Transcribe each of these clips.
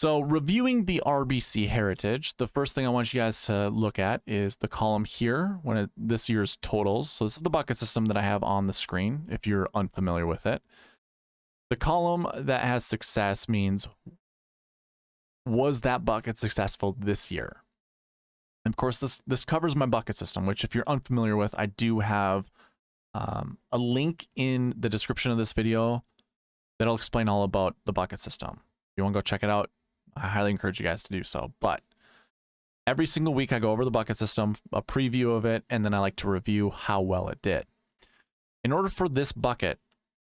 So reviewing the RBC Heritage, the first thing I want you guys to look at is the column here, this year's totals. So this is the bucket system that I have on the screen, if you're unfamiliar with it. The column that has success means, was that bucket successful this year? And of course, this covers my bucket system, which if you're unfamiliar with, I do have a link in the description of this video that'll explain all about the bucket system. If you want to go check it out, I highly encourage you guys to do so. But every single week I go over the bucket system, a preview of it, and then I like to review how well it did. In order for this bucket,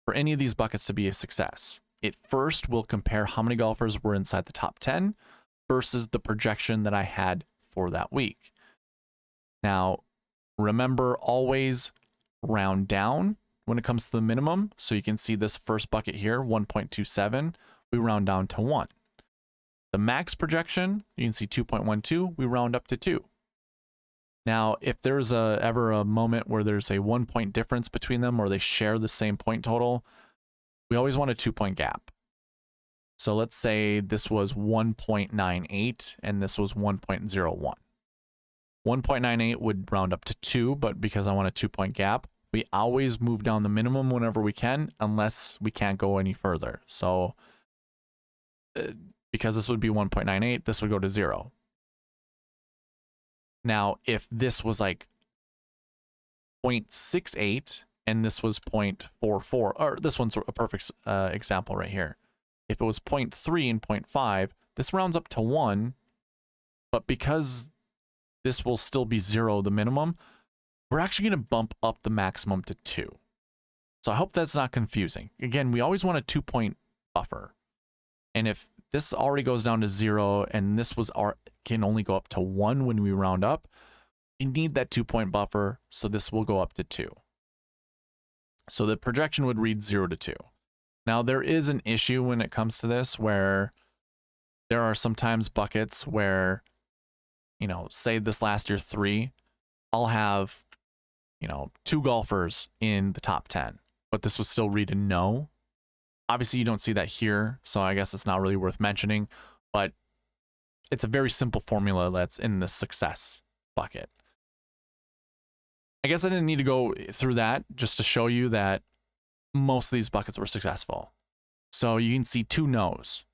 for any of these buckets to be a success, it first will compare how many golfers were inside the top 10 versus the projection that I had for that week. Now, remember, always round down when it comes to the minimum. So you can see this first bucket here, 1.27, we round down to 1. The max projection, you can see 2.12, we round up to 2. Now, if there's ever a moment where there's a 1 point difference between them or they share the same point total, we always want a 2-point gap. So let's say this was 1.98 and this was 1.01. 1.98 would round up to 2, but because I want a 2-point gap, we always move down the minimum whenever we can, unless we can't go any further. So because this would be 1.98, this would go to 0. Now, if this was like 0.68 and this was 0.44, or this one's a perfect example right here. If it was 0.3 and 0.5, this rounds up to 1, but because this will still be 0, the minimum, we're actually going to bump up the maximum to 2. So I hope that's not confusing. Again, we always want a 2-point buffer. And if this already goes down to 0 and this can only go up to 1 when we round up, we need that 2-point buffer, so this will go up to 2. So the projection would read 0 to 2. Now, there is an issue when it comes to this where there are sometimes buckets where, say this last year 3, I'll have, 2 golfers in the top 10, but this would still read a no. Obviously, you don't see that here, so I guess it's not really worth mentioning, but it's a very simple formula that's in the success bucket. I guess I didn't need to go through that just to show you that most of these buckets were successful. So you can see 2 no's,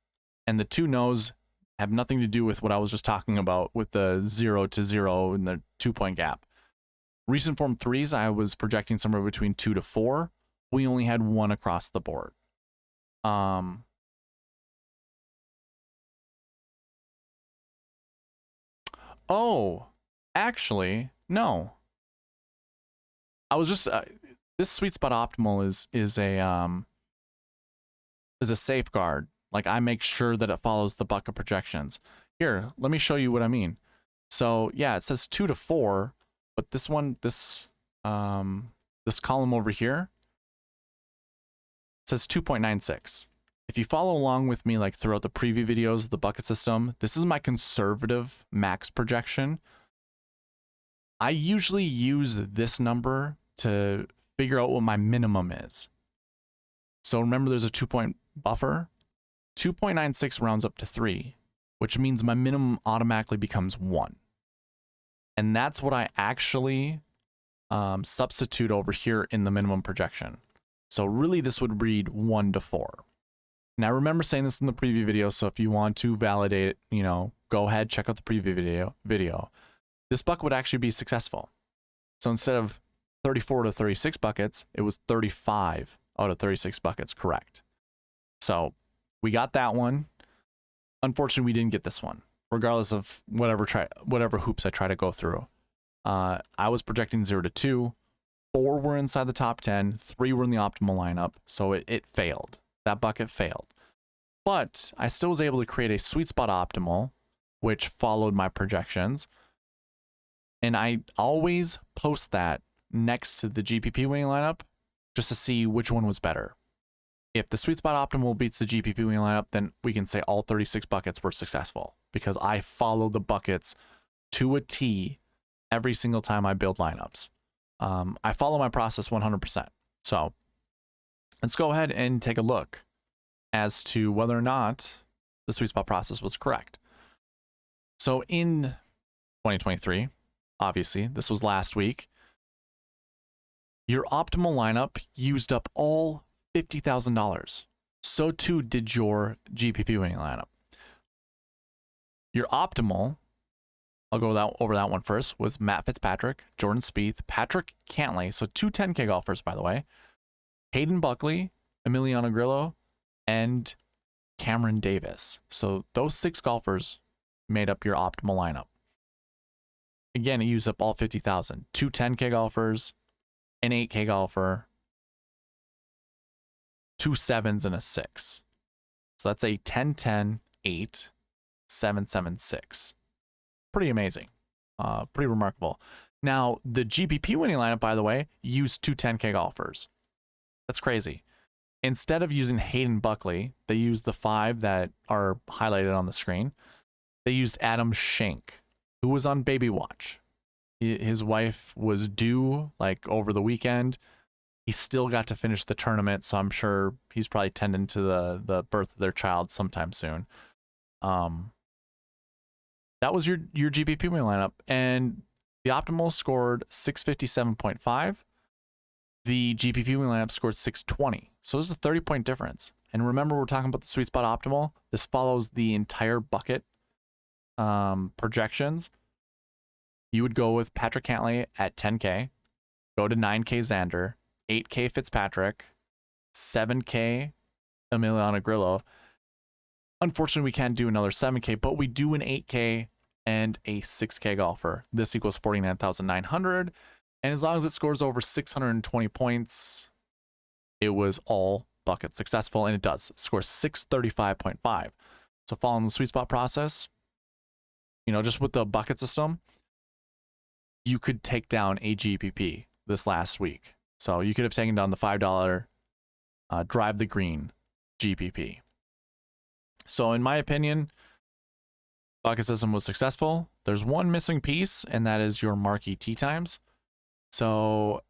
and the 2 no's have nothing to do with what I was just talking about with the 0 to 0 and the 2-point gap. Recent form 3s, I was projecting somewhere between 2 to 4. We only had 1 across the board. Oh, actually, no. I was just this SweetSpot Optimal is a safeguard. Like, I make sure that it follows the bucket projections. Here, let me show you what I mean. So yeah, it says 2 to 4, but this column over here says 2.96. If you follow along with me, like throughout the preview videos of the bucket system, this is my conservative max projection. I usually use this number to figure out what my minimum is. So remember, there's a 2-point buffer. 2.96 rounds up to 3, which means my minimum automatically becomes 1. And that's what I actually substitute over here in the minimum projection. So really, this would read 1 to 4. Now, I remember saying this in the preview video, so if you want to validate it, go ahead, check out the preview video. This bucket would actually be successful. So instead of 34 to 36 buckets, it was 35 out of 36 buckets correct. So we got that one. Unfortunately, we didn't get this one, regardless of whatever hoops I try to go through. I was projecting 0 to 2. 4 were inside the top 10. 3 were in the optimal lineup, so it failed. That bucket failed. But I still was able to create a SweetSpot Optimal, which followed my projections. And I always post that next to the GPP winning lineup just to see which one was better. If the SweetSpot Optimal beats the GPP winning lineup, then we can say all 36 buckets were successful because I follow the buckets to a T every single time I build lineups. I follow my process 100%. So let's go ahead and take a look as to whether or not the sweet spot process was correct. So in 2023, obviously, this was last week, your optimal lineup used up all $50,000. So too did your GPP winning lineup. Your optimal, I'll go over that one first, was Matt Fitzpatrick, Jordan Spieth, Patrick Cantlay, so two 10K golfers, by the way, Hayden Buckley, Emiliano Grillo, and Cameron Davis. So those 6 golfers made up your optimal lineup. Again, it used up all 50,000. Two 10K golfers, an 8K golfer, 2 7s, and a 6. So that's a 10-10, 8, 7, 7, 6. Pretty amazing. Pretty remarkable. Now, the GPP winning lineup, by the way, used two 10K golfers. That's crazy. Instead of using Hayden Buckley, they used the 5 that are highlighted on the screen. They used Adam Schenk, who was on baby watch. His wife was due like over the weekend. He still got to finish the tournament, so I'm sure he's probably tending to the birth of their child sometime soon. That was your GPP winning lineup, and the optimal scored 657.5. The GPP winning lineup scored 620. So there's a 30-point difference. And remember, we're talking about the sweet spot optimal. This follows the entire bucket projections. You would go with Patrick Cantlay at 10K, go to 9K Xander, 8K Fitzpatrick, 7K Emiliano Grillo. Unfortunately, we can't do another 7K, but we do an 8K and a 6K golfer. This equals 49,900. And as long as it scores over 620 points, it was all bucket successful, and it does. It scores 635.5. So following the sweet spot process, you know, just with the bucket system, you could take down a GPP this last week. So you could have taken down the $5 drive the green GPP. So in my opinion, bucket system was successful. There's one missing piece, and that is your Marquee Tee Times. So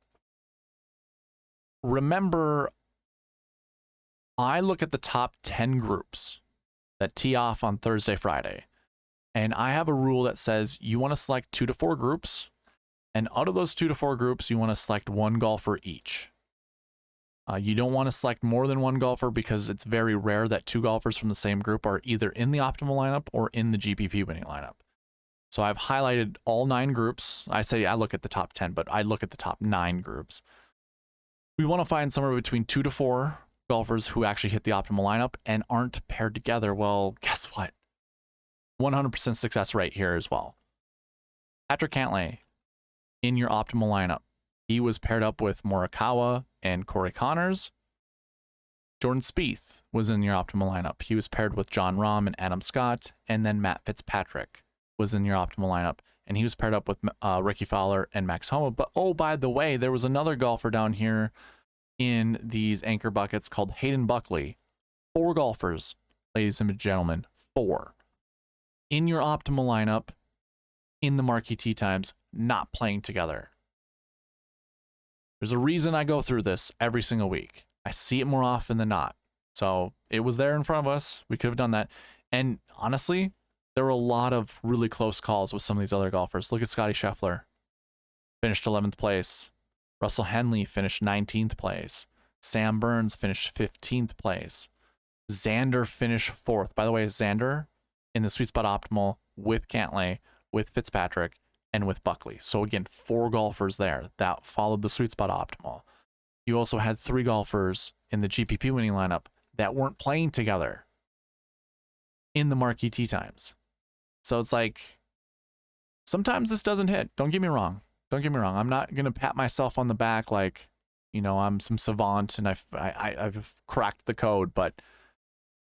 remember, I look at the top 10 groups that tee off on Thursday, Friday, and I have a rule that says you want to select 2 to 4 groups, and out of those 2 to 4 groups, you want to select one golfer each. You don't want to select more than one golfer because it's very rare that 2 golfers from the same group are either in the optimal lineup or in the GPP winning lineup. So I've highlighted all 9 groups. I say I look at the top 10, but I look at the top 9 groups. We want to find somewhere between 2 to 4 golfers who actually hit the optimal lineup and aren't paired together. Well, guess what? 100% success rate here as well. Patrick Cantlay in your optimal lineup. He was paired up with Morikawa and Corey Connors. Jordan Spieth was in your optimal lineup. He was paired with John Rahm and Adam Scott, and then Matt Fitzpatrick was in your optimal lineup, and he was paired up with Ricky Fowler and Max Homa. But oh, by the way, there was another golfer down here in these anchor buckets called Hayden Buckley. 4 golfers, ladies and gentlemen, 4 in your optimal lineup in the Marquee Tee Times, not playing together. There's a reason I go through this every single week. I see it more often than not. So it was there in front of us. We could have done that. And honestly, there were a lot of really close calls with some of these other golfers. Look at Scotty Scheffler, finished 11th place. Russell Henley finished 19th place. Sam Burns finished 15th place. Xander finished 4th. By the way, Xander in the sweet spot optimal with Cantlay, with Fitzpatrick, and with Buckley. So again, 4 golfers there that followed the sweet spot optimal. You also had 3 golfers in the GPP winning lineup that weren't playing together in the Marquee Tee Times. So it's like, sometimes this doesn't hit. Don't get me wrong. Don't get me wrong. I'm not going to pat myself on the back like, you know, I'm some savant and I've cracked the code, but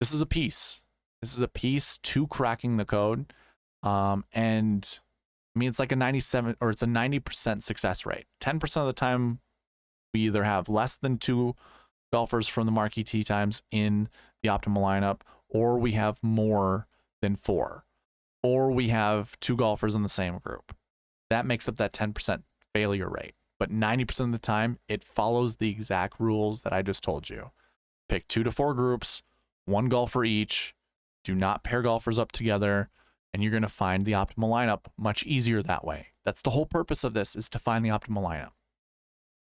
this is a piece. This is a piece to cracking the code. And I mean, it's like a 97 or it's a 90% success rate. 10% of the time, we either have less than 2 golfers from the Marquee Tee Times in the optimal lineup, or we have more than 4, or we have 2 golfers in the same group. That makes up that 10% failure rate. But 90% of the time, it follows the exact rules that I just told you. Pick 2 to 4 groups, 1 golfer each, Do not pair golfers up together, and you're going to find the optimal lineup much easier that way. That's the whole purpose of this, is to find the optimal lineup.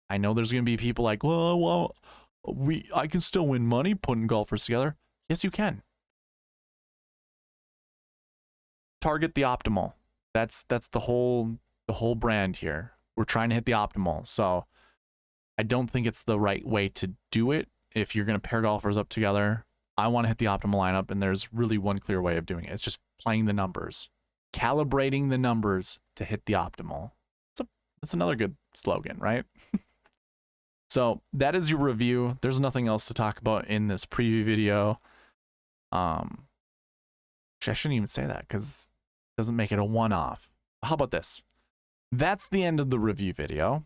I know there's going to be people like, well, I can still win money putting golfers together. Yes, you can. Target the optimal. That's the whole brand here. We're trying to hit the optimal. So I don't think it's the right way to do it. If you're going to pair golfers up together, I want to hit the optimal lineup, and there's really one clear way of doing it. It's just playing the numbers, calibrating the numbers to hit the optimal. That's another good slogan, right? So that is your review. There's nothing else to talk about in this preview video. Actually, I shouldn't even say that because it doesn't make it a one-off. How about this? That's the end of the review video.